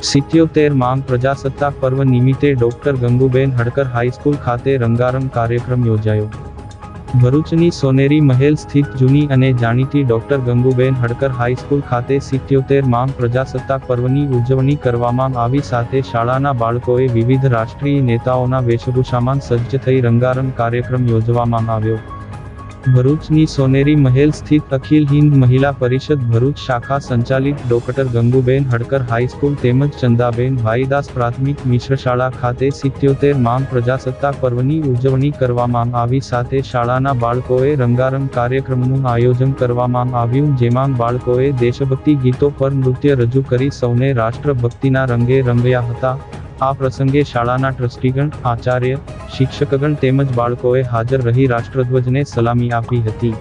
77 પ્રજાસત્તાક પર્વ નિમિત્તે ડોક્ટર ગંગુબેન હડકર હાઈસ્કૂલ ખાતે રંગારંગ કાર્યક્રમ યોજાયો. ભરૂચની સોનેરી મહેલ સ્થિત જૂની અને જાણીતી ડોક્ટર ગંગુબેન હડકર હાઈસ્કૂલ ખાતે 77 પ્રજાસત્તાક પર્વની ઉજવણી કરવામાં આવી. સાથે શાળાના બાળકોએ વિવિધ રાષ્ટ્રીય નેતાઓના વેશભૂષામાં સજ્જ થઈ રંગારંગ કાર્યક્રમ યોજવામાં આવ્યો. ભરૂચની સોનેરી મહેલ સ્થિત અખિલ હિન્દ મહિલા પરિષદ ભરૂચ શાખા સંચાલિત ડોક્ટર ગંગુબેન હડકર હાઈસ્કૂલ તેમજ ચંદાબેન ભાઈદાસ પ્રાથમિક મિશ્ર શાળા ખાતે 77 પ્રજાસત્તાક પર્વની ઉજવણી કરવામાં આવી. સાથે શાળાના બાળકોએ રંગારંગ કાર્યક્રમનું આયોજન કરવામાં આવ્યું, જેમાં બાળકોએ દેશભક્તિ ગીતો પર નૃત્ય રજૂ કરી સૌને રાષ્ટ્રભક્તિના રંગે રંગ્યા હતા. આ પ્રસંગે શાળાના ટ્રસ્ટીગણ, આચાર્ય, શિક્ષકગણ તેમજ બાળકોએ હાજર રહી રાષ્ટ્રધ્વજને સલામી આપી હતી.